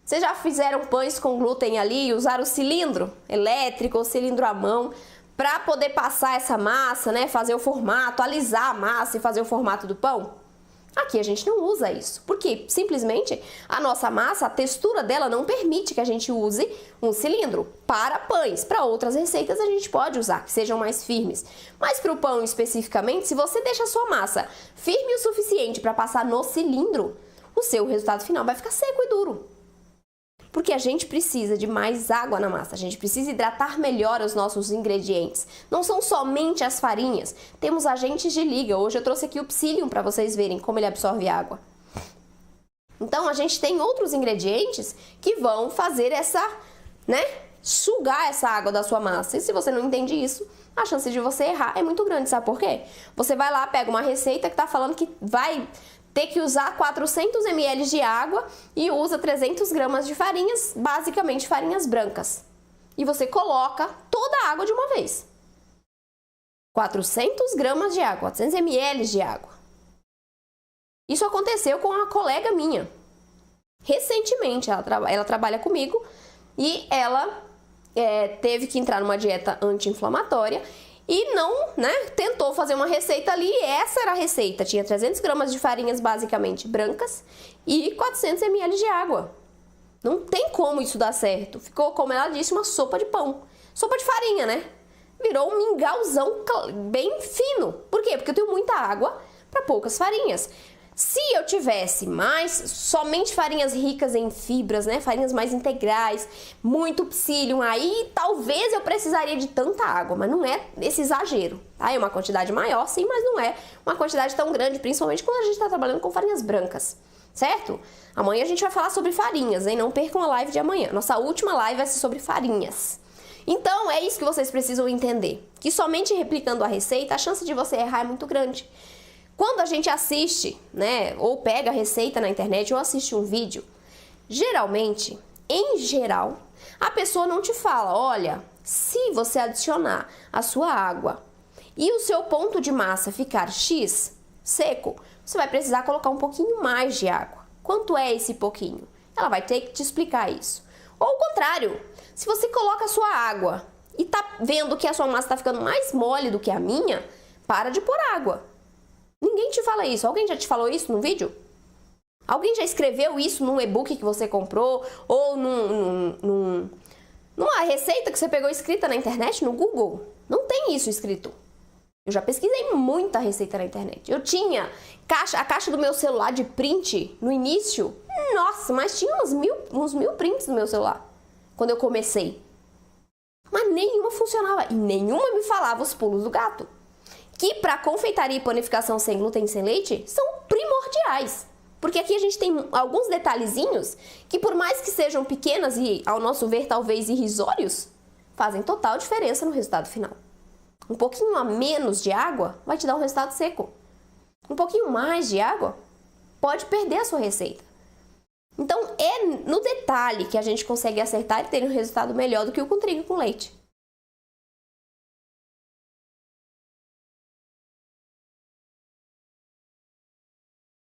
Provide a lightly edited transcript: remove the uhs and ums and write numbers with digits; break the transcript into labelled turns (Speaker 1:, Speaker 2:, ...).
Speaker 1: Vocês já fizeram pães com glúten ali e usaram o cilindro elétrico ou cilindro à mão para poder passar essa massa, né? Fazer o formato, alisar a massa e fazer o formato do pão? Aqui a gente não usa isso, porque simplesmente a nossa massa, a textura dela não permite que a gente use um cilindro. Para pães, para outras receitas a gente pode usar, que sejam mais firmes. Mas para o pão especificamente, se você deixa a sua massa firme o suficiente para passar no cilindro, o seu resultado final vai ficar seco e duro. Porque a gente precisa de mais água na massa, a gente precisa hidratar melhor os nossos ingredientes. Não são somente as farinhas, temos agentes de liga. Hoje eu trouxe aqui o psyllium para vocês verem como ele absorve água. Então a gente tem outros ingredientes que vão fazer essa, sugar essa água da sua massa. E se você não entende isso, a chance de você errar é muito grande, sabe por quê? Você vai lá, pega uma receita que está falando que vai ter que usar 400 ml de água e usa 300 gramas de farinhas, basicamente farinhas brancas. E você coloca toda a água de uma vez. 400 gramas de água, 400 ml de água. Isso aconteceu com uma colega minha. Recentemente, ela trabalha comigo e ela teve que entrar numa dieta anti-inflamatória e não, tentou fazer uma receita ali, e essa era a receita. Tinha 300 gramas de farinhas basicamente brancas e 400 ml de água. Não tem como isso dar certo. Ficou, como ela disse, uma sopa de pão. Sopa de farinha, Virou um mingauzão bem fino. Por quê? Porque eu tenho muita água para poucas farinhas. Se eu tivesse somente farinhas ricas em fibras, farinhas mais integrais, muito psyllium, aí talvez eu precisaria de tanta água, mas não é esse exagero, tá? É uma quantidade maior, sim, mas não é uma quantidade tão grande, principalmente quando a gente está trabalhando com farinhas brancas, certo? Amanhã a gente vai falar sobre farinhas, hein? Não percam a live de amanhã. Nossa última live vai ser sobre farinhas. Então, é isso que vocês precisam entender, que somente replicando a receita, a chance de você errar é muito grande. Quando a gente assiste, ou pega a receita na internet ou assiste um vídeo, geralmente, em geral, a pessoa não te fala, olha, se você adicionar a sua água e o seu ponto de massa ficar X, seco, você vai precisar colocar um pouquinho mais de água. Quanto é esse pouquinho? Ela vai ter que te explicar isso. Ou o contrário, se você coloca a sua água e tá vendo que a sua massa está ficando mais mole do que a minha, para de pôr água. Ninguém te fala isso. Alguém já te falou isso no vídeo? Alguém já escreveu isso num e-book que você comprou? Ou numa receita que você pegou escrita na internet, no Google? Não tem isso escrito. Eu já pesquisei muita receita na internet. Eu tinha a caixa do meu celular de print no início. Nossa, mas tinha uns mil prints no meu celular quando eu comecei. Mas nenhuma funcionava e nenhuma me falava os pulos do gato. Que para confeitaria e panificação sem glúten e sem leite são primordiais. Porque aqui a gente tem alguns detalhezinhos que, por mais que sejam pequenas e, ao nosso ver, talvez irrisórios, fazem total diferença no resultado final. Um pouquinho a menos de água vai te dar um resultado seco. Um pouquinho mais de água pode perder a sua receita. Então, é no detalhe que a gente consegue acertar e ter um resultado melhor do que o com trigo e com leite.